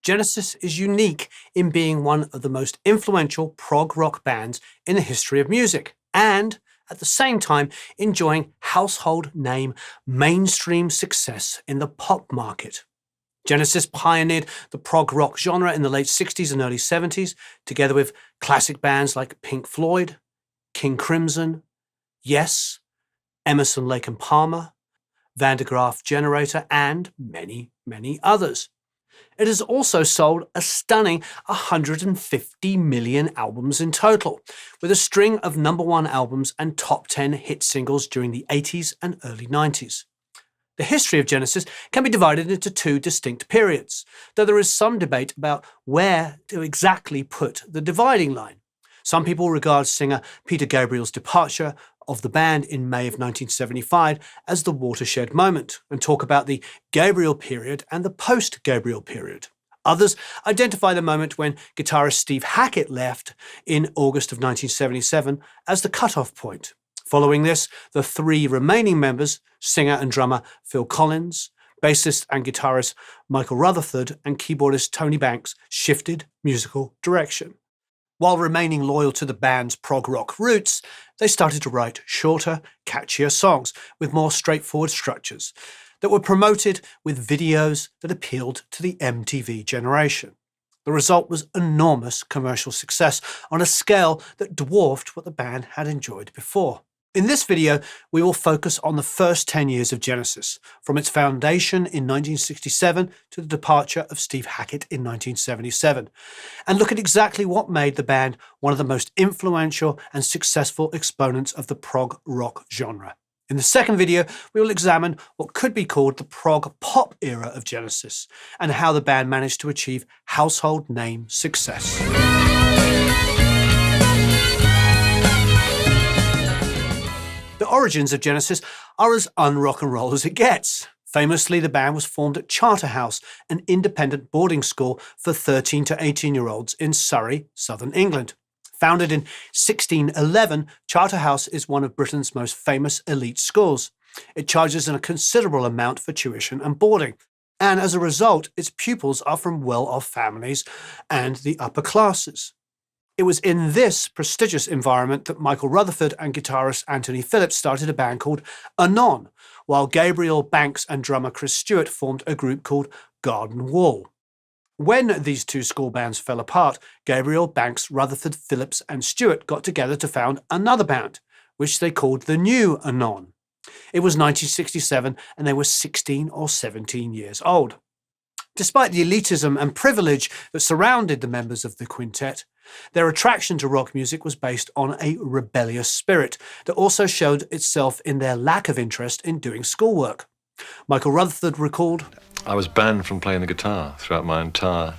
Genesis is unique in being one of the most influential prog rock bands in the history of music, and at the same time enjoying household name mainstream success in the pop market. Genesis pioneered the prog rock genre in the late 60s and early 70s, together with classic bands like Pink Floyd, King Crimson, Yes, Emerson, Lake and Palmer, Van de Graaff Generator, and many, many others. It has also sold a stunning 150 million albums in total, with a string of #1 albums and top 10 hit singles during the 80s and early 90s. The history of Genesis can be divided into two distinct periods, though there is some debate about where to exactly put the dividing line. Some people regard singer Peter Gabriel's departure of the band in May of 1975 as the watershed moment, and talk about the Gabriel period and the post-Gabriel period. Others identify the moment when guitarist Steve Hackett left in August of 1977 as the cutoff point. Following this, the three remaining members, singer and drummer Phil Collins, bassist and guitarist Michael Rutherford, and keyboardist Tony Banks, shifted musical direction. While remaining loyal to the band's prog rock roots, they started to write shorter, catchier songs with more straightforward structures that were promoted with videos that appealed to the MTV generation. The result was enormous commercial success on a scale that dwarfed what the band had enjoyed before. In this video, we will focus on the first 10 years of Genesis, from its foundation in 1967 to the departure of Steve Hackett in 1977, and look at exactly what made the band one of the most influential and successful exponents of the prog rock genre. In the second video, we will examine what could be called the prog pop era of Genesis, and how the band managed to achieve household name success. The origins of Genesis are as un-rock and roll as it gets. Famously, the band was formed at Charterhouse, an independent boarding school for 13 to 18-year-olds in Surrey, southern England. Founded in 1611, Charterhouse is one of Britain's most famous elite schools. It charges a considerable amount for tuition and boarding, and as a result, its pupils are from well-off families and the upper classes. It was in this prestigious environment that Michael Rutherford and guitarist Anthony Phillips started a band called Anon, while Gabriel Banks and drummer Chris Stewart formed a group called Garden Wall. When these two school bands fell apart, Gabriel, Banks, Rutherford, Phillips and Stewart got together to found another band, which they called the New Anon. It was 1967 and they were 16 or 17 years old. Despite the elitism and privilege that surrounded the members of the quintet, their attraction to rock music was based on a rebellious spirit that also showed itself in their lack of interest in doing schoolwork. Michael Rutherford recalled, "I was banned from playing the guitar throughout my entire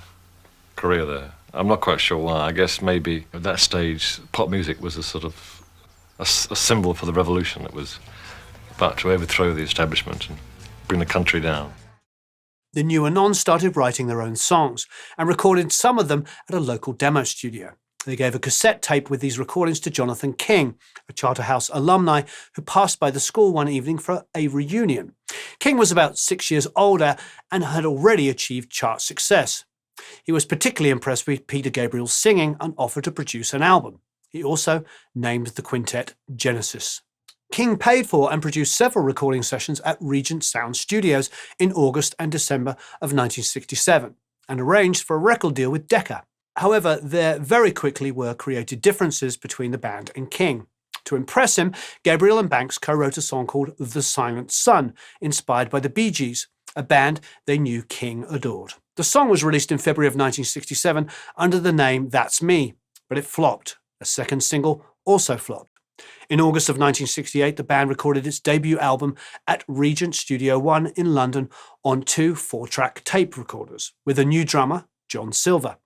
career there. I'm not quite sure why. I guess maybe at that stage pop music was a sort of a symbol for the revolution that was about to overthrow the establishment and bring the country down." The New Anon started writing their own songs and recorded some of them at a local demo studio. They gave a cassette tape with these recordings to Jonathan King, a Charterhouse alumni who passed by the school one evening for a reunion. King was about 6 years older and had already achieved chart success. He was particularly impressed with Peter Gabriel's singing and offered to produce an album. He also named the quintet Genesis. King paid for and produced several recording sessions at Regent Sound Studios in August and December of 1967, and arranged for a record deal with Decca. However, there very quickly were created differences between the band and King. To impress him, Gabriel and Banks co-wrote a song called The Silent Sun, inspired by the Bee Gees, a band they knew King adored. The song was released in February of 1967 under the name That's Me, but it flopped. A second single also flopped. In August of 1968, the band recorded its debut album at Regent Studio 1 in London on 2 4-track tape recorders, with a new drummer, John Silver.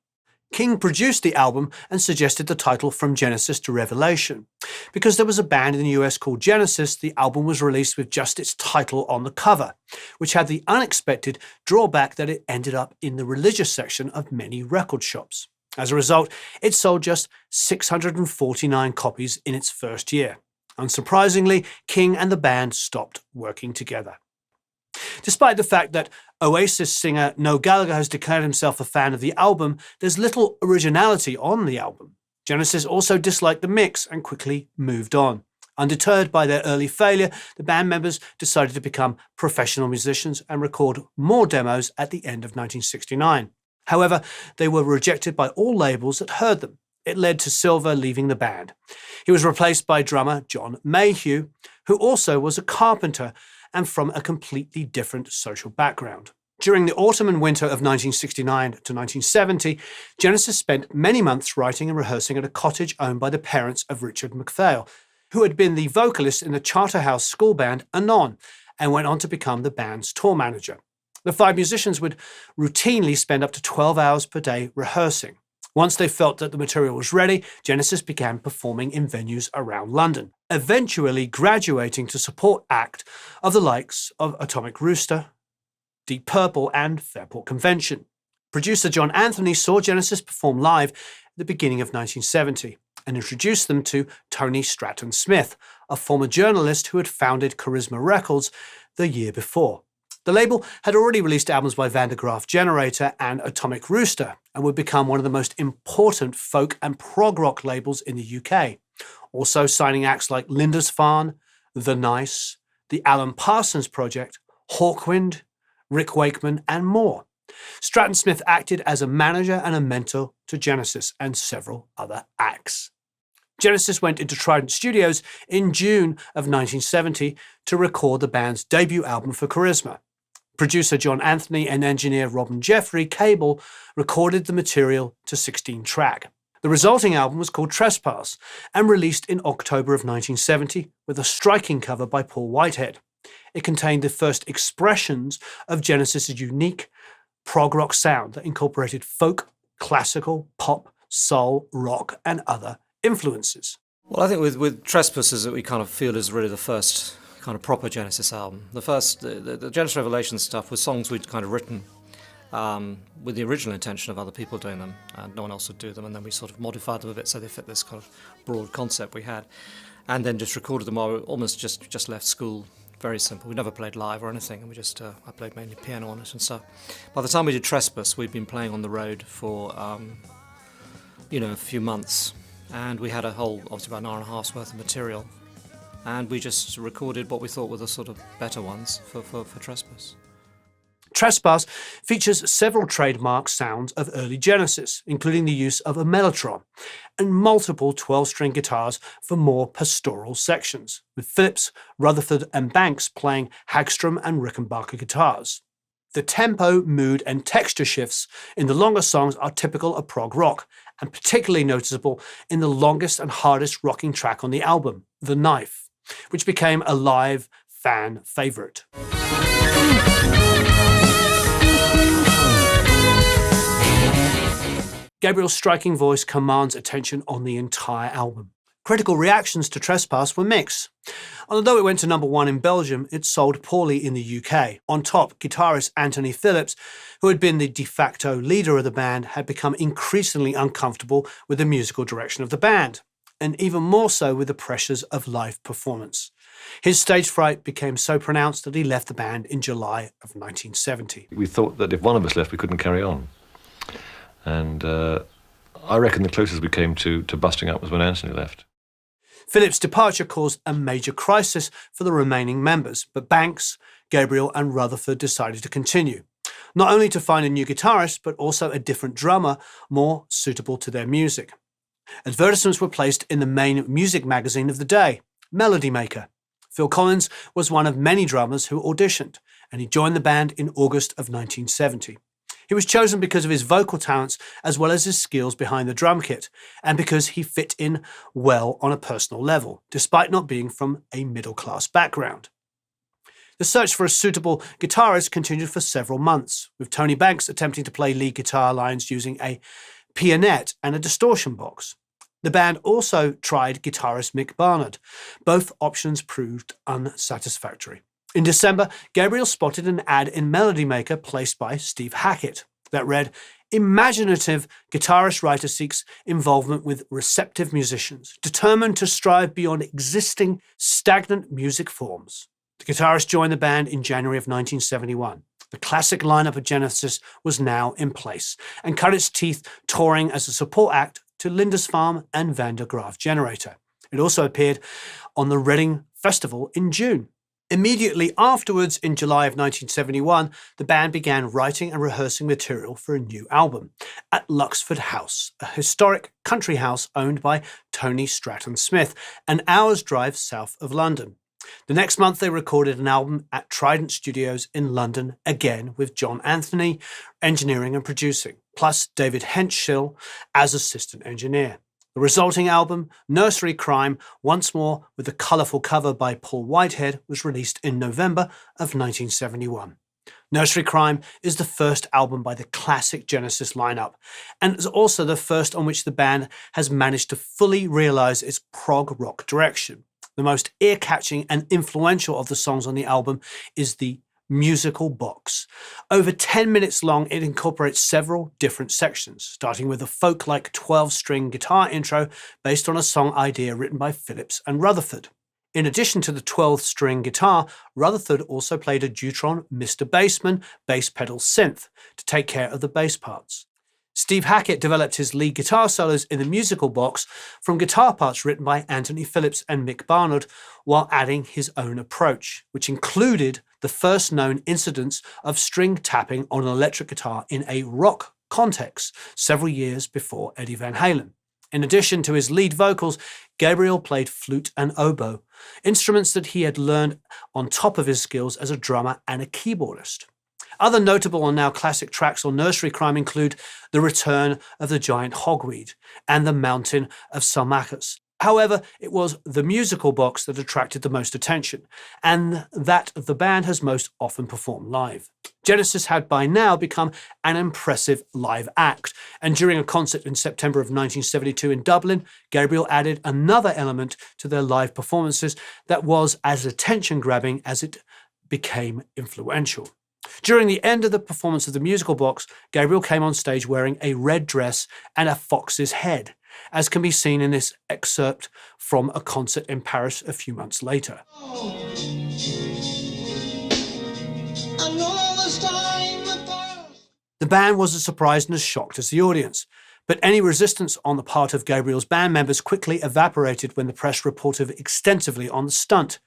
King produced the album and suggested the title From Genesis to Revelation. Because there was a band in the US called Genesis, the album was released with just its title on the cover, which had the unexpected drawback that it ended up in the religious section of many record shops. As a result, it sold just 649 copies in its first year. Unsurprisingly, King and the band stopped working together. Despite the fact that Oasis singer Noel Gallagher has declared himself a fan of the album, there's little originality on the album. Genesis also disliked the mix and quickly moved on. Undeterred by their early failure, the band members decided to become professional musicians and record more demos at the end of 1969. However, they were rejected by all labels that heard them. It led to Silver leaving the band. He was replaced by drummer John Mayhew, who also was a carpenter and from a completely different social background. During the autumn and winter of 1969 to 1970, Genesis spent many months writing and rehearsing at a cottage owned by the parents of Richard MacPhail, who had been the vocalist in the Charterhouse school band Anon and went on to become the band's tour manager. The five musicians would routinely spend up to 12 hours per day rehearsing. Once they felt that the material was ready, Genesis began performing in venues around London, eventually graduating to support act of the likes of Atomic Rooster, Deep Purple, and Fairport Convention. Producer John Anthony saw Genesis perform live at the beginning of 1970 and introduced them to Tony Stratton Smith, a former journalist who had founded Charisma Records the year before. The label had already released albums by Van der Graaf Generator and Atomic Rooster and would become one of the most important folk and prog rock labels in the UK, also signing acts like Lindisfarne, The Nice, the Alan Parsons Project, Hawkwind, Rick Wakeman, and more. Stratton Smith acted as a manager and a mentor to Genesis and several other acts. Genesis went into Trident Studios in June of 1970 to record the band's debut album for Charisma. Producer John Anthony and engineer Robin Jeffrey Cable recorded the material to 16-track. The resulting album was called Trespass and released in October of 1970 with a striking cover by Paul Whitehead. It contained the first expressions of Genesis' unique prog rock sound that incorporated folk, classical, pop, soul, rock, and other influences. Well, I think with Trespass that we kind of feel is really the first kind of proper Genesis album. The Genesis Revelation stuff was songs we'd kind of written with the original intention of other people doing them, and no one else would do them, and then we sort of modified them a bit so they fit this kind of broad concept we had, and then just recorded them while we almost just left school. Very simple. We never played live or anything, and we just I played mainly piano on it and stuff. By the time we did Trespass, we'd been playing on the road for a few months, and we had a whole, obviously about an hour and a half's worth of material, and we just recorded what we thought were the sort of better ones for Trespass. Trespass features several trademark sounds of early Genesis, including the use of a mellotron and multiple 12-string guitars for more pastoral sections, with Phillips, Rutherford and Banks playing Hagstrom and Rickenbacker guitars. The tempo, mood and texture shifts in the longer songs are typical of prog rock, and particularly noticeable in the longest and hardest rocking track on the album, The Knife, which became a live fan favourite. Gabriel's striking voice commands attention on the entire album. Critical reactions to Trespass were mixed. Although it went to number 1 in Belgium, it sold poorly in the UK. On top, guitarist Anthony Phillips, who had been the de facto leader of the band, had become increasingly uncomfortable with the musical direction of the band, and even more so with the pressures of live performance. His stage fright became so pronounced that he left the band in July of 1970. We thought that if one of us left, we couldn't carry on. And I reckon the closest we came to busting up was when Anthony left. Phillips' departure caused a major crisis for the remaining members, but Banks, Gabriel and Rutherford decided to continue, not only to find a new guitarist, but also a different drummer more suitable to their music. Advertisements were placed in the main music magazine of the day, Melody Maker. Phil Collins was one of many drummers who auditioned, and he joined the band in August of 1970. He was chosen because of his vocal talents as well as his skills behind the drum kit, and because he fit in well on a personal level, despite not being from a middle-class background. The search for a suitable guitarist continued for several months, with Tony Banks attempting to play lead guitar lines using a pianette and a distortion box. The band also tried guitarist Mick Barnard. Both options proved unsatisfactory. In December, Gabriel spotted an ad in Melody Maker placed by Steve Hackett that read, "Imaginative guitarist-writer seeks involvement with receptive musicians, determined to strive beyond existing stagnant music forms." The guitarist joined the band in January of 1971. The classic lineup of Genesis was now in place and cut its teeth touring as a support act to Lindisfarne and Van der Graaf Generator. It also appeared on the Reading Festival in June. Immediately afterwards, in July of 1971, the band began writing and rehearsing material for a new album at Luxford House, a historic country house owned by Tony Stratton Smith, an hour's drive south of London. The next month, they recorded an album at Trident Studios in London, again with John Anthony engineering and producing, plus David Henshill as assistant engineer. The resulting album, Nursery Crime, once more with a colourful cover by Paul Whitehead, was released in November of 1971. Nursery Crime is the first album by the classic Genesis lineup, and is also the first on which the band has managed to fully realise its prog rock direction. The most ear-catching and influential of the songs on the album is the musical box. Over 10 minutes long, it incorporates several different sections, starting with a folk-like 12-string guitar intro based on a song idea written by Phillips and Rutherford. In addition to the 12-string guitar, Rutherford also played a Dutron Mr. Bassman bass pedal synth to take care of the bass parts. Steve Hackett developed his lead guitar solos in the musical box from guitar parts written by Anthony Phillips and Mick Barnard, while adding his own approach, which included the first known incidence of string tapping on an electric guitar in a rock context several years before Eddie Van Halen. In addition to his lead vocals, Gabriel played flute and oboe, instruments that he had learned on top of his skills as a drummer and a keyboardist. Other notable and now classic tracks on Nursery Crime include The Return of the Giant Hogweed and The Mountain of Salmachus. However, it was the musical box that attracted the most attention, and that the band has most often performed live. Genesis had by now become an impressive live act, and during a concert in September of 1972 in Dublin, Gabriel added another element to their live performances that was as attention-grabbing as it became influential. During the end of the performance of the musical box, Gabriel came on stage wearing a red dress and a fox's head, as can be seen in this excerpt from a concert in Paris a few months later. The band was as surprised and as shocked as the audience, but any resistance on the part of Gabriel's band members quickly evaporated when the press reported extensively on the stunt.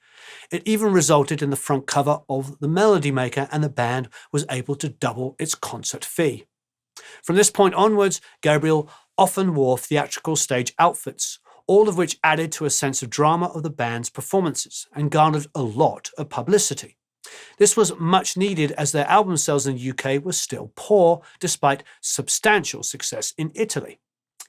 It even resulted in the front cover of The Melody Maker, and the band was able to double its concert fee. From this point onwards, Gabriel often wore theatrical stage outfits, all of which added to a sense of drama of the band's performances and garnered a lot of publicity. This was much needed as their album sales in the UK were still poor, despite substantial success in Italy.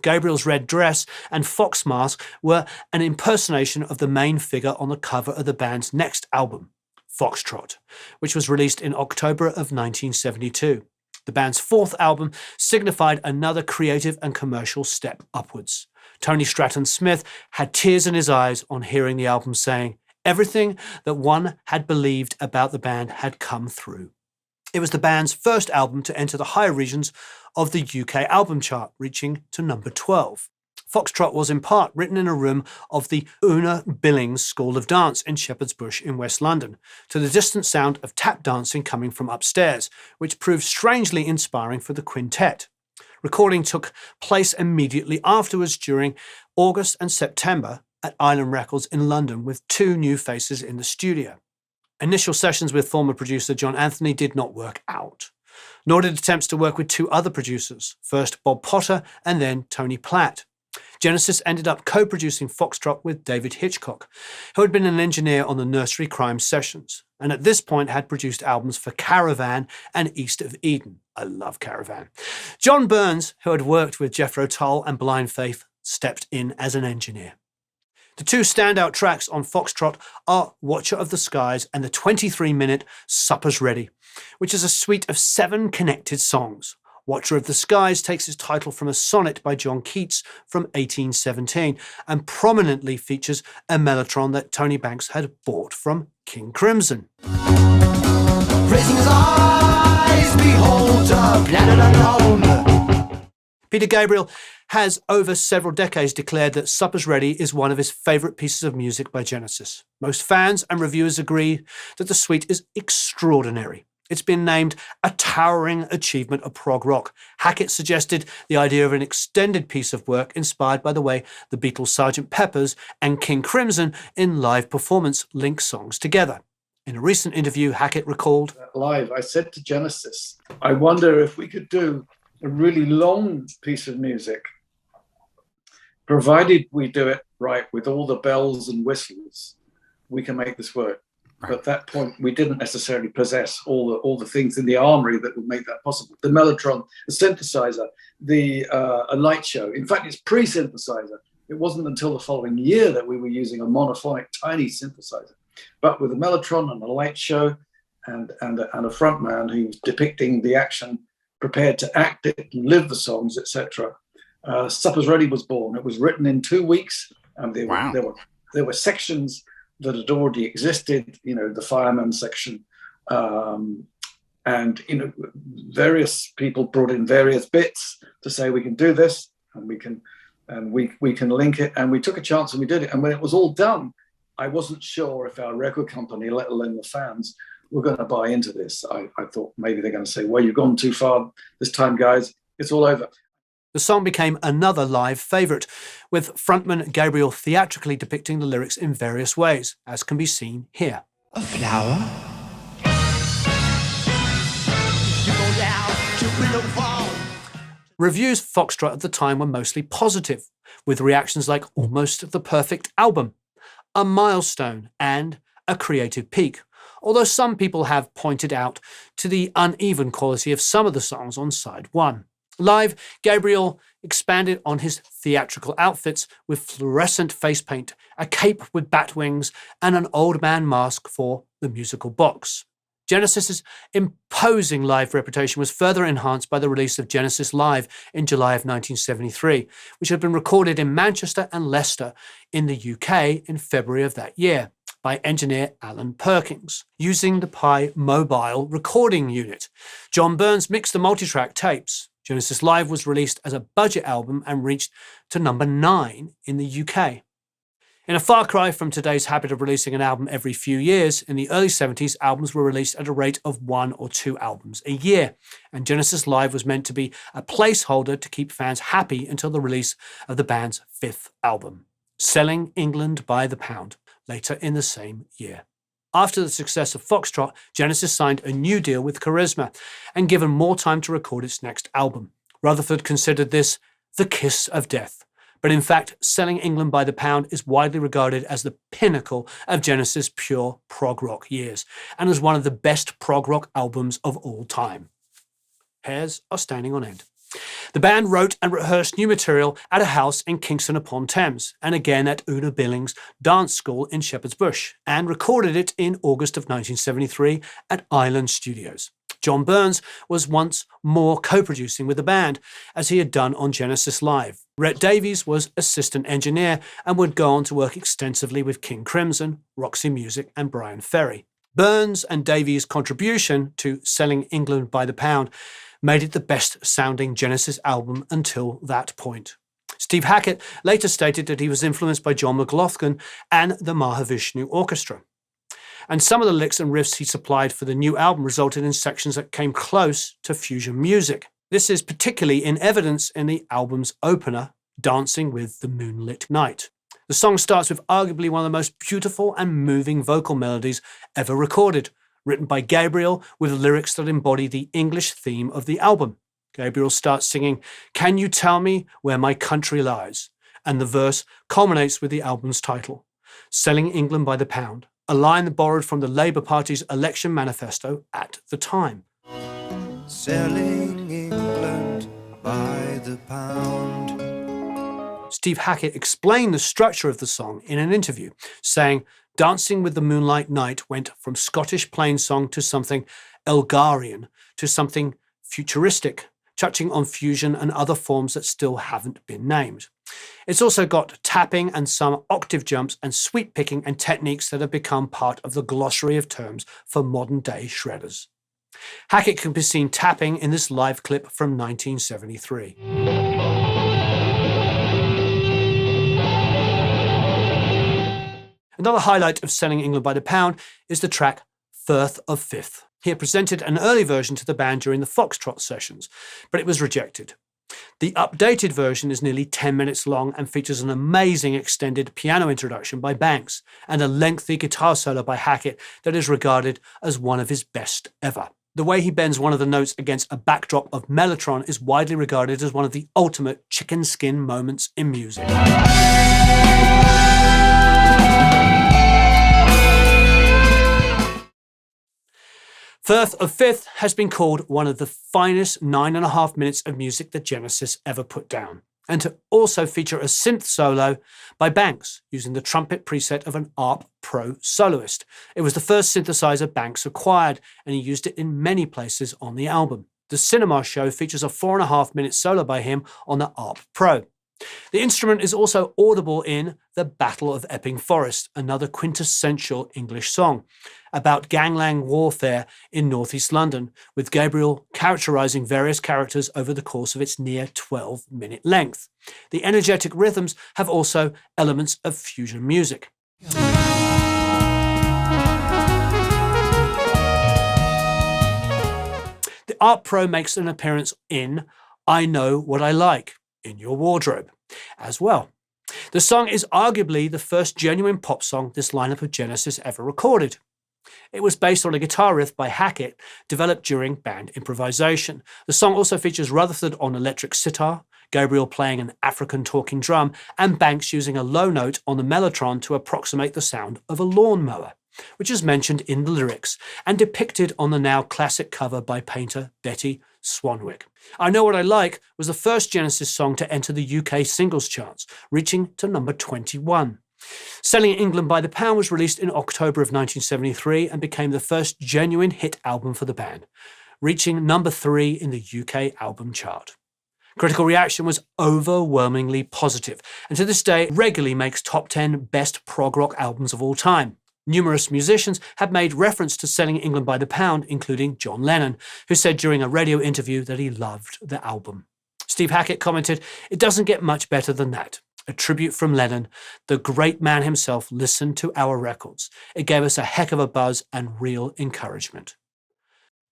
Gabriel's red dress and fox mask were an impersonation of the main figure on the cover of the band's next album, Foxtrot, which was released in October of 1972. The band's fourth album signified another creative and commercial step upwards. Tony Stratton Smith had tears in his eyes on hearing the album, saying, "Everything that one had believed about the band had come through." It was the band's first album to enter the higher regions of the UK album chart, reaching to number 12. Foxtrot was in part written in a room of the Una Billings School of Dance in Shepherd's Bush in West London, to the distant sound of tap dancing coming from upstairs, which proved strangely inspiring for the quintet. Recording took place immediately afterwards during August and September at Island Records in London, with two new faces in the studio. Initial sessions with former producer John Anthony did not work out, nor did attempts to work with two other producers, first Bob Potter and then Tony Platt. Genesis ended up co-producing Foxtrot with David Hitchcock, who had been an engineer on the Nursery Crime sessions, and at this point had produced albums for Caravan and East of Eden. I love Caravan. John Burns, who had worked with Jethro Tull and Blind Faith, stepped in as an engineer. The two standout tracks on Foxtrot are Watcher of the Skies and the 23-minute Supper's Ready, which is a suite of 7 connected songs. Watcher of the Skies takes its title from a sonnet by John Keats from 1817 and prominently features a mellotron that Tony Banks had bought from King Crimson. Raising his eyes, behold a planet unknown. Peter Gabriel has over several decades declared that Supper's Ready is one of his favourite pieces of music by Genesis. Most fans and reviewers agree that the suite is extraordinary. It's been named a towering achievement of prog rock. Hackett suggested the idea of an extended piece of work inspired by the way the Beatles' Sgt. Pepper's and King Crimson in live performance link songs together. In a recent interview, Hackett recalled, live, I said to Genesis, I wonder if we could do a really long piece of music, provided we do it right with all the bells and whistles, we can make this work. But at that point, we didn't necessarily possess all the things in the armory that would make that possible. The mellotron, the synthesizer, a light show. In fact, it's pre-synthesizer. It wasn't until the following year that we were using a monophonic, tiny synthesizer. But with a mellotron and a light show and a front man who's depicting the action, prepared to act it and live the songs, etc. Supper's Ready was born. It was written in 2 weeks, and there were sections that had already existed, the fireman section, and various people brought in various bits to say we can do this and we can link it, and we took a chance and we did it. And when it was all done, I wasn't sure if our record company, let alone the fans, were going to buy into this. I thought maybe they're going to say, well, you've gone too far this time, guys. It's all over. The song became another live favourite, with frontman Gabriel theatrically depicting the lyrics in various ways, as can be seen here. A flower? Reviews for Foxtrot at the time were mostly positive, with reactions like almost the perfect album, a milestone, and a creative peak, although some people have pointed out to the uneven quality of some of the songs on side one. Live, Gabriel expanded on his theatrical outfits with fluorescent face paint, a cape with bat wings, and an old man mask for the musical box. Genesis's imposing live reputation was further enhanced by the release of Genesis Live in July of 1973, which had been recorded in Manchester and Leicester in the UK in February of that year by engineer Alan Perkins, using the Pi Mobile recording unit. John Burns mixed the multitrack tapes. Genesis Live was released as a budget album and reached to number 9 in the UK. In a far cry from today's habit of releasing an album every few years, in the early 70s, albums were released at a rate of 1 or 2 albums a year, and Genesis Live was meant to be a placeholder to keep fans happy until the release of the band's 5th album, Selling England by the Pound, later in the same year. After the success of Foxtrot, Genesis signed a new deal with Charisma and given more time to record its next album. Rutherford considered this the kiss of death. But in fact, Selling England by the Pound is widely regarded as the pinnacle of Genesis' pure prog rock years and as one of the best prog rock albums of all time. Hairs are standing on end. The band wrote and rehearsed new material at a house in Kingston upon Thames, and again at Una Billings' dance school in Shepherd's Bush, and recorded it in August of 1973 at Island Studios. John Burns was once more co-producing with the band, as he had done on Genesis Live. Rhett Davies was assistant engineer and would go on to work extensively with King Crimson, Roxy Music, and Brian Ferry. Burns and Davies' contribution to Selling England by the Pound made it the best-sounding Genesis album until that point. Steve Hackett later stated that he was influenced by John McLaughlin and the Mahavishnu Orchestra. And some of the licks and riffs he supplied for the new album resulted in sections that came close to fusion music. This is particularly in evidence in the album's opener, Dancing with the Moonlit Night. The song starts with arguably one of the most beautiful and moving vocal melodies ever recorded, written by Gabriel with lyrics that embody the English theme of the album. Gabriel starts singing, "Can you tell me where my country lies?" And the verse culminates with the album's title, Selling England by the Pound, a line borrowed from the Labour Party's election manifesto at the time. Selling England by the pound. Steve Hackett explained the structure of the song in an interview, saying, Dancing with the Moonlight Night went from Scottish plainsong to something Elgarian, to something futuristic, touching on fusion and other forms that still haven't been named. It's also got tapping and some octave jumps and sweep picking and techniques that have become part of the glossary of terms for modern-day shredders. Hackett can be seen tapping in this live clip from 1973. Another highlight of Selling England by the Pound is the track Firth of Fifth. He had presented an early version to the band during the Foxtrot sessions, but it was rejected. The updated version is nearly 10 minutes long and features an amazing extended piano introduction by Banks and a lengthy guitar solo by Hackett that is regarded as one of his best ever. The way he bends one of the notes against a backdrop of mellotron is widely regarded as one of the ultimate chicken skin moments in music. Firth of Fifth has been called one of the finest 9.5 minutes of music that Genesis ever put down, and to also feature a synth solo by Banks using the trumpet preset of an ARP Pro soloist. It was the first synthesizer Banks acquired, and he used it in many places on the album. The Cinema Show features a 4.5 minute solo by him on the ARP Pro. The instrument is also audible in The Battle of Epping Forest, another quintessential English song about gangland warfare in northeast London, with Gabriel characterising various characters over the course of its near 12-minute length. The energetic rhythms have also elements of fusion music. The ARP Pro makes an appearance in I Know What I Like, in Your Wardrobe, as well. The song is arguably the first genuine pop song this lineup of Genesis ever recorded. It was based on a guitar riff by Hackett, developed during band improvisation. The song also features Rutherford on electric sitar, Gabriel playing an African talking drum, and Banks using a low note on the mellotron to approximate the sound of a lawnmower, which is mentioned in the lyrics and depicted on the now classic cover by painter Betty Swanwick. I Know What I Like was the first Genesis song to enter the UK singles charts, reaching to number 21. Selling England by the Pound was released in October of 1973 and became the first genuine hit album for the band, reaching number 3 in the UK album chart. Critical reaction was overwhelmingly positive, and to this day regularly makes top 10 best prog rock albums of all time. Numerous musicians have made reference to Selling England by the Pound, including John Lennon, who said during a radio interview that he loved the album. Steve Hackett commented, "It doesn't get much better than that. A tribute from Lennon. The great man himself listened to our records. It gave us a heck of a buzz and real encouragement."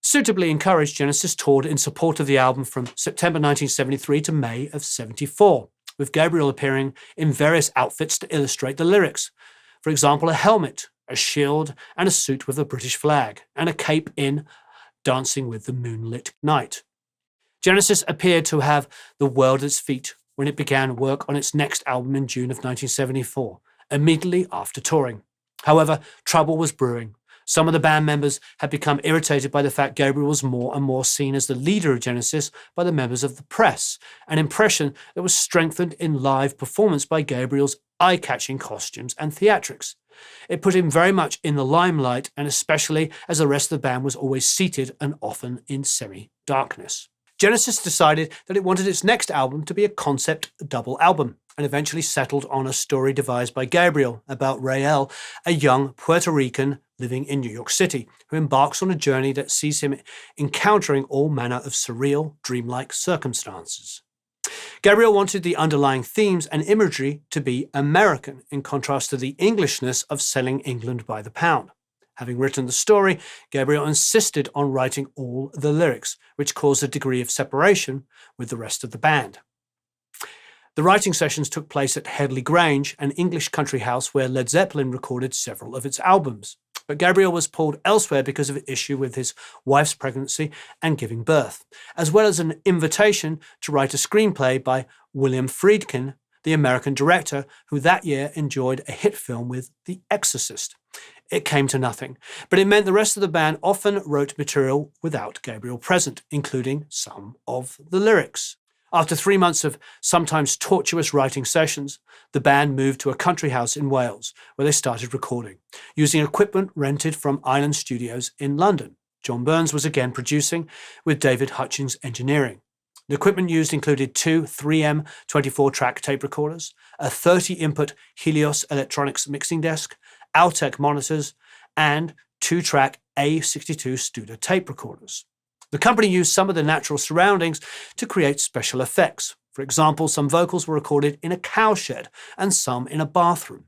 Suitably encouraged, Genesis toured in support of the album from September 1973 to May of 74, with Gabriel appearing in various outfits to illustrate the lyrics. For example, a helmet, a shield, and a suit with the British flag, and a cape in Dancing with the Moonlit Night. Genesis appeared to have the world at its feet when it began work on its next album in June of 1974, immediately after touring. However, trouble was brewing. Some of the band members had become irritated by the fact Gabriel was more and more seen as the leader of Genesis by the members of the press, an impression that was strengthened in live performance by Gabriel's eye-catching costumes and theatrics. It put him very much in the limelight, and especially as the rest of the band was always seated and often in semi-darkness. Genesis decided that it wanted its next album to be a concept double album, and eventually settled on a story devised by Gabriel about Rael, a young Puerto Rican living in New York City, who embarks on a journey that sees him encountering all manner of surreal, dreamlike circumstances. Gabriel wanted the underlying themes and imagery to be American, in contrast to the Englishness of Selling England by the Pound. Having written the story, Gabriel insisted on writing all the lyrics, which caused a degree of separation with the rest of the band. The writing sessions took place at Headley Grange, an English country house where Led Zeppelin recorded several of its albums. But Gabriel was pulled elsewhere because of an issue with his wife's pregnancy and giving birth, as well as an invitation to write a screenplay by William Friedkin, the American director, who that year enjoyed a hit film with The Exorcist. It came to nothing, but it meant the rest of the band often wrote material without Gabriel present, including some of the lyrics. After 3 months of sometimes tortuous writing sessions, the band moved to a country house in Wales, where they started recording, using equipment rented from Island Studios in London. John Burns was again producing, with David Hutchings engineering. The equipment used included 2 3M 24-track tape recorders, a 30-input Helios electronics mixing desk, Altec monitors, and 2-track A62 Studer tape recorders. The company used some of the natural surroundings to create special effects. For example, some vocals were recorded in a cowshed and some in a bathroom.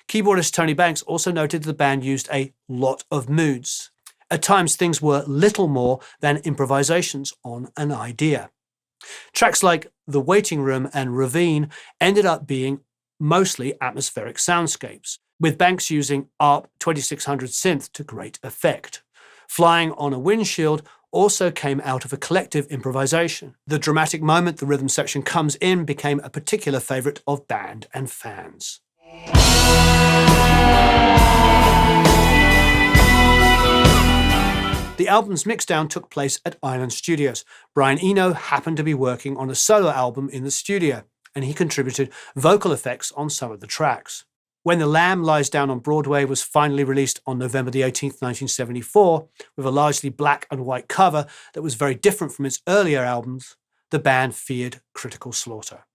Keyboardist Tony Banks also noted the band used a lot of moods. At times, things were little more than improvisations on an idea. Tracks like The Waiting Room and Ravine ended up being mostly atmospheric soundscapes, with Banks using ARP 2600 synth to great effect. Flying on a Windshield also came out of a collective improvisation. The dramatic moment the rhythm section comes in became a particular favourite of band and fans. The album's mixdown took place at Island Studios. Brian Eno happened to be working on a solo album in the studio, and he contributed vocal effects on some of the tracks. When The Lamb Lies Down on Broadway was finally released on November the 18th, 1974, with a largely black and white cover that was very different from its earlier albums, the band feared critical slaughter.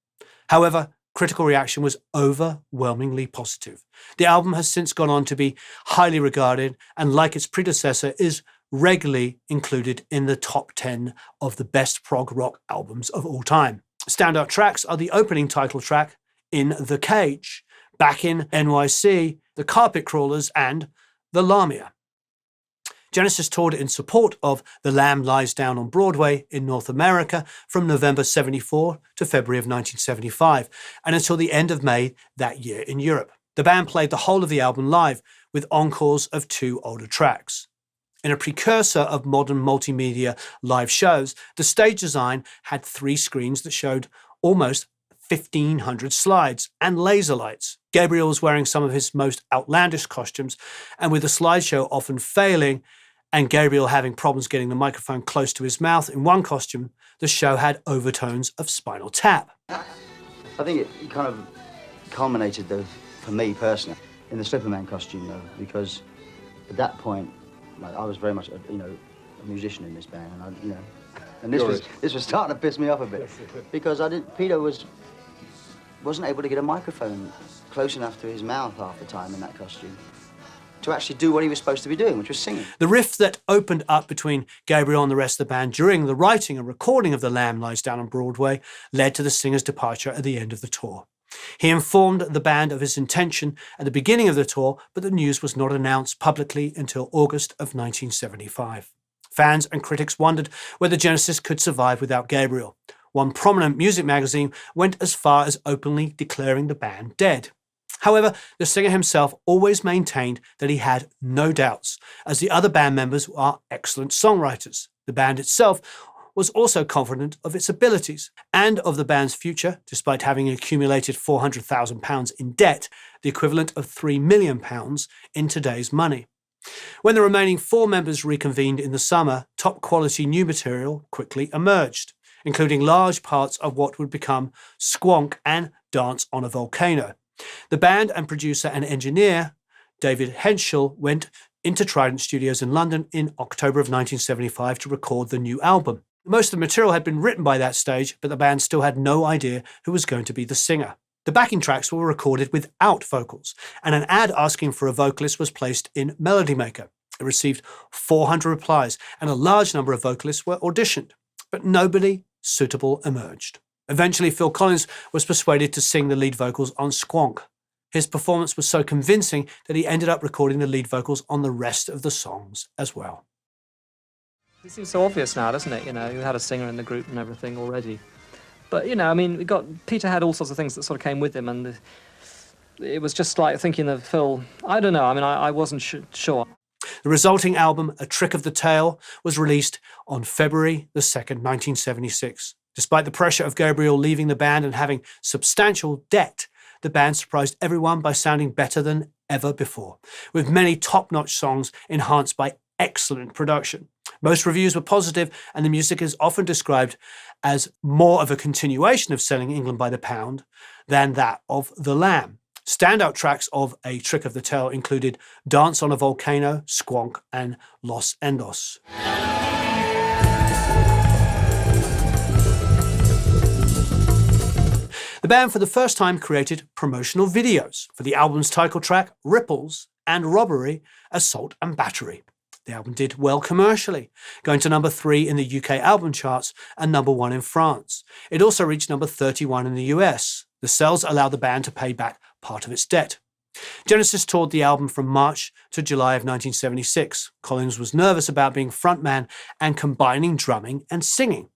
However, critical reaction was overwhelmingly positive. The album has since gone on to be highly regarded and, like its predecessor, is regularly included in the top 10 of the best prog rock albums of all time. Standout tracks are the opening title track, In the Cage, Back in NYC, The Carpet Crawlers, and The Lamia. Genesis toured in support of The Lamb Lies Down on Broadway in North America from November 74 to February of 1975, and until the end of May that year in Europe. The band played the whole of the album live, with encores of 2 older tracks. In a precursor of modern multimedia live shows, the stage design had 3 screens that showed almost 1,500 slides and laser lights. Gabriel was wearing some of his most outlandish costumes, and with the slideshow often failing and Gabriel having problems getting the microphone close to his mouth in one costume, the show had overtones of Spinal Tap. I think it kind of culminated, though, for me personally, in the Slipperman costume, though, because at that point, like, I was very much, a musician in this band, and and this was starting to piss me off a bit, because Peter wasn't able to get a microphone close enough to his mouth half the time in that costume to actually do what he was supposed to be doing, which was singing. The rift that opened up between Gabriel and the rest of the band during the writing and recording of The Lamb Lies Down on Broadway led to the singer's departure at the end of the tour. He informed the band of his intention at the beginning of the tour, but the news was not announced publicly until August of 1975. Fans and critics wondered whether Genesis could survive without Gabriel. One prominent music magazine went as far as openly declaring the band dead. However, the singer himself always maintained that he had no doubts, as the other band members are excellent songwriters. The band itself was also confident of its abilities and of the band's future, despite having accumulated £400,000 in debt, the equivalent of £3 million in today's money. When the remaining 4 members reconvened in the summer, top-quality new material quickly emerged, including large parts of what would become Squonk and Dance on a Volcano. The band and producer and engineer, David Henschel, went into Trident Studios in London in October of 1975 to record the new album. Most of the material had been written by that stage, but the band still had no idea who was going to be the singer. The backing tracks were recorded without vocals, and an ad asking for a vocalist was placed in Melody Maker. It received 400 replies, and a large number of vocalists were auditioned, but nobody suitable emerged. Eventually, Phil Collins was persuaded to sing the lead vocals on Squonk. His performance was so convincing that he ended up recording the lead vocals on the rest of the songs as well. It seems so obvious now, doesn't it? You had a singer in the group and everything already. But, Peter had all sorts of things that sort of came with him, and it was just like thinking of Phil. I don't know, I wasn't sure. The resulting album, A Trick of the Tail, was released on February the 2nd, 1976. Despite the pressure of Gabriel leaving the band and having substantial debt, the band surprised everyone by sounding better than ever before, with many top-notch songs enhanced by excellent production. Most reviews were positive, and the music is often described as more of a continuation of Selling England by the Pound than that of The Lamb. Standout tracks of A Trick of the Tail included Dance on a Volcano, Squonk, and Los Endos. The band for the first time created promotional videos for the album's title track, Ripples, and Robbery, Assault and Battery. The album did well commercially, going to number 3 in the UK album charts and number 1 in France. It also reached number 31 in the US. The sales allowed the band to pay back part of its debt. Genesis toured the album from March to July of 1976. Collins was nervous about being frontman and combining drumming and singing.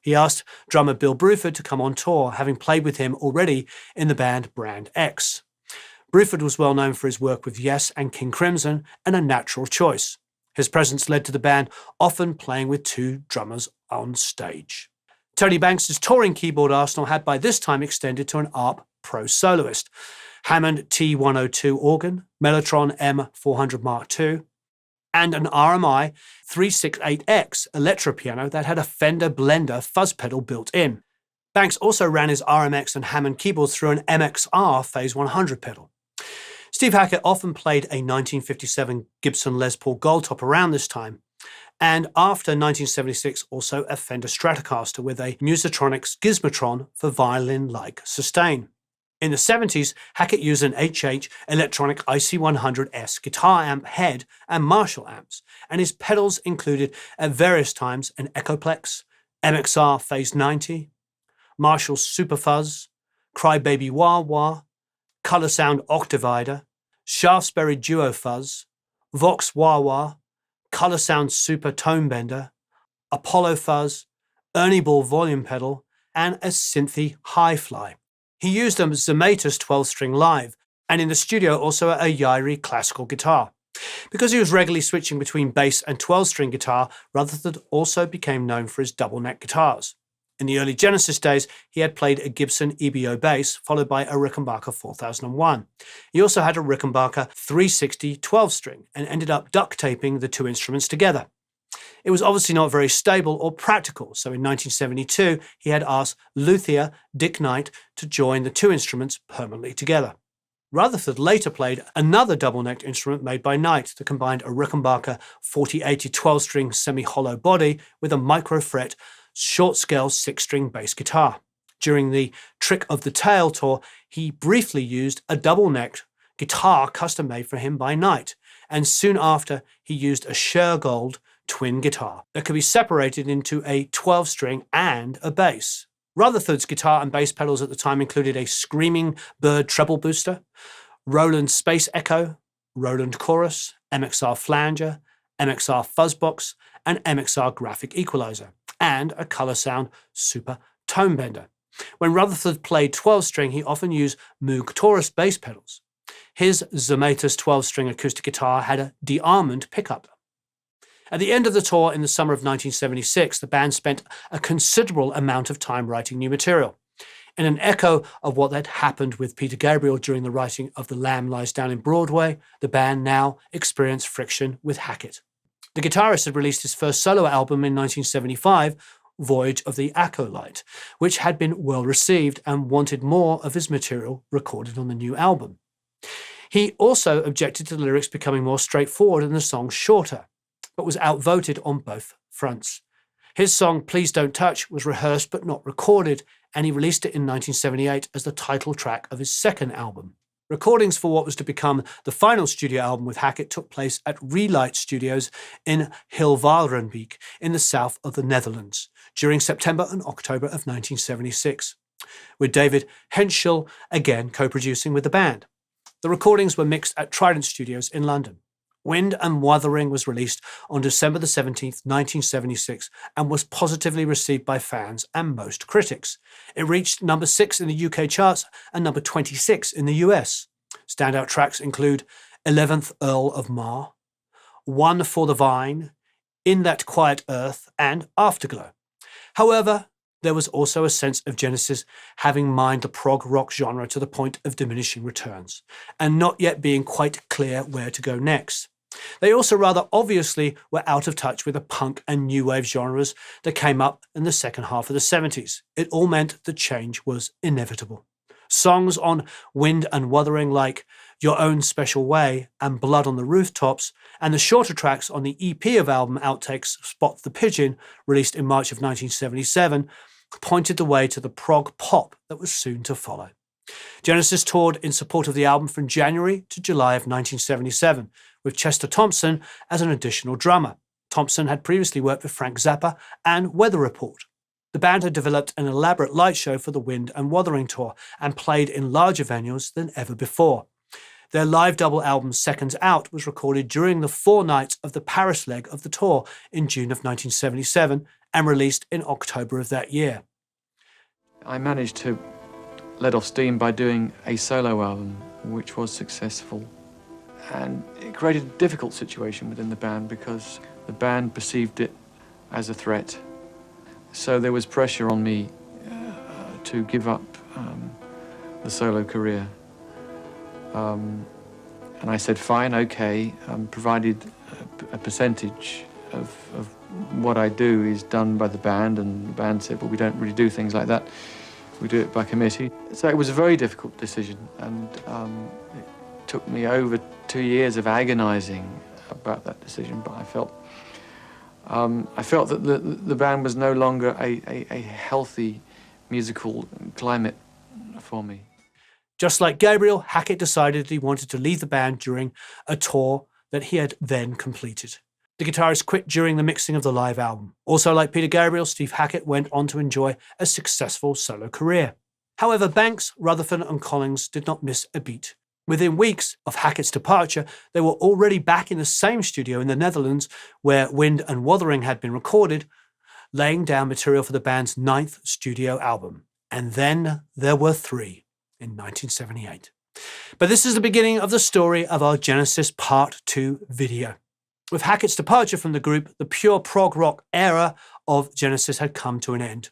He asked drummer Bill Bruford to come on tour, having played with him already in the band Brand X. Bruford was well known for his work with Yes and King Crimson, and a natural choice. His presence led to the band often playing with two drummers on stage. Tony Banks' touring keyboard arsenal had by this time extended to an ARP Pro soloist, Hammond T102 organ, Mellotron M400 Mark II, and an RMI 368X electro piano that had a Fender Blender fuzz pedal built in. Banks also ran his RMX and Hammond keyboards through an MXR Phase 100 pedal. Steve Hackett often played a 1957 Gibson Les Paul Goldtop around this time, and after 1976 also a Fender Stratocaster with a Musitronics Gizmotron for violin-like sustain. In the 70s, Hackett used an HH Electronic IC100S guitar amp head and Marshall amps, and his pedals included at various times an Echoplex, MXR Phase 90, Marshall Super Fuzz, Crybaby Wah Wah, Color Sound Octavider, Shaftesbury Duo Fuzz, Vox Wah Wah, Color Sound Super Tone Bender, Apollo Fuzz, Ernie Ball Volume Pedal, and a Synthy Hi-Fly. He used a Zematus 12-string live, and in the studio also a Yairi classical guitar. Because he was regularly switching between bass and 12-string guitar, Rutherford also became known for his double-neck guitars. In the early Genesis days, he had played a Gibson EBO bass, followed by a Rickenbacker 4001. He also had a Rickenbacker 360 12-string, and ended up duct taping the two instruments together. It was obviously not very stable or practical, so in 1972 he had asked luthier Dick Knight to join the two instruments permanently together. Rutherford later played another double-necked instrument made by Knight that combined a Rickenbacker 4080 12-string semi-hollow body with a micro-fret short-scale 6-string bass guitar. During the Trick of the Tail tour, he briefly used a double-necked guitar custom-made for him by Knight, and soon after he used a Shergold twin guitar that could be separated into a 12-string and a bass. Rutherford's guitar and bass pedals at the time included a Screaming Bird treble booster, Roland Space Echo, Roland Chorus, MXR Flanger, MXR Fuzzbox, and MXR Graphic Equalizer, and a Color Sound Super Tone Bender. When Rutherford played 12-string, he often used Moog Taurus bass pedals. His Zematus 12-string acoustic guitar had a de-Armand pickup. At the end of the tour in the summer of 1976, the band spent a considerable amount of time writing new material. In an echo of what had happened with Peter Gabriel during the writing of The Lamb Lies Down in Broadway, the band now experienced friction with Hackett. The guitarist had released his first solo album in 1975, Voyage of the Acolyte, which had been well received and wanted more of his material recorded on the new album. He also objected to the lyrics becoming more straightforward and the songs shorter, but was outvoted on both fronts. His song Please Don't Touch was rehearsed but not recorded, and he released it in 1978 as the title track of his second album. Recordings for what was to become the final studio album with Hackett took place at Relight Studios in Hilvarenbeek in the south of the Netherlands during September and October of 1976, with David Henschel again co-producing with the band. The recordings were mixed at Trident Studios in London. Wind and Wuthering was released on December 17, 1976, and was positively received by fans and most critics. It reached number 6 in the UK charts and number 26 in the US. Standout tracks include 11th Earl of Mar, One for the Vine, In That Quiet Earth, and Afterglow. However, there was also a sense of Genesis having mined the prog rock genre to the point of diminishing returns, and not yet being quite clear where to go next. They also rather obviously were out of touch with the punk and new wave genres that came up in the second half of the 70s. It all meant the change was inevitable. Songs on Wind and Wuthering like Your Own Special Way and Blood on the Rooftops, and the shorter tracks on the EP of album outtakes Spot the Pigeon, released in March of 1977, pointed the way to the prog pop that was soon to follow. Genesis toured in support of the album from January to July of 1977, with Chester Thompson as an additional drummer. Thompson had previously worked with Frank Zappa and Weather Report. The band had developed an elaborate light show for the Wind and Wuthering tour and played in larger venues than ever before. Their live double album Seconds Out was recorded during the 4 nights of the Paris leg of the tour in June of 1977 and released in October of that year. I managed to let off steam by doing a solo album, which was successful. And it created a difficult situation within the band because the band perceived it as a threat. So there was pressure on me to give up the solo career. And I said, fine, okay, provided a percentage of what I do is done by the band, and the band said, well, we don't really do things like that. We do it by committee. So it was a very difficult decision, and it took me over 2 years of agonizing about that decision, but I felt that the band was no longer a healthy musical climate for me. Just like Gabriel, Hackett decided he wanted to leave the band during a tour that he had then completed. The guitarist quit during the mixing of the live album. Also like Peter Gabriel, Steve Hackett went on to enjoy a successful solo career. However, Banks, Rutherford and Collins did not miss a beat. Within weeks of Hackett's departure, they were already back in the same studio in the Netherlands where Wind and Wuthering had been recorded, laying down material for the band's 9th studio album. And then there were 3 in 1978. But this is the beginning of the story of our Genesis Part 2 video. With Hackett's departure from the group, the pure prog rock era of Genesis had come to an end.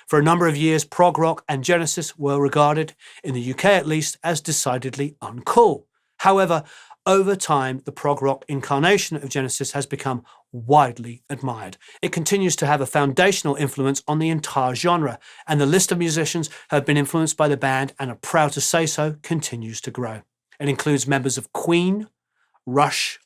For a number of years, prog rock and Genesis were regarded, in the UK at least, as decidedly uncool. However, over time, the prog rock incarnation of Genesis has become widely admired. It continues to have a foundational influence on the entire genre, and the list of musicians who have been influenced by the band and are proud to say so continues to grow. It includes members of Queen, Rush,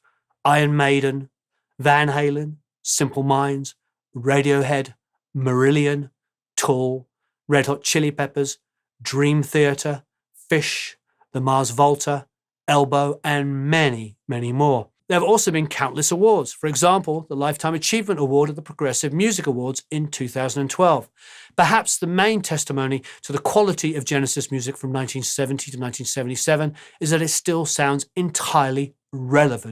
Iron Maiden, Van Halen, Simple Minds, Radiohead, Marillion, Tool, Red Hot Chili Peppers, Dream Theater, Fish, the Mars Volta, Elbow, and many, many more. There have also been countless awards. For example, the Lifetime Achievement Award at the Progressive Music Awards in 2012. Perhaps the main testimony to the quality of Genesis music from 1970 to 1977 is that it still sounds entirely relevant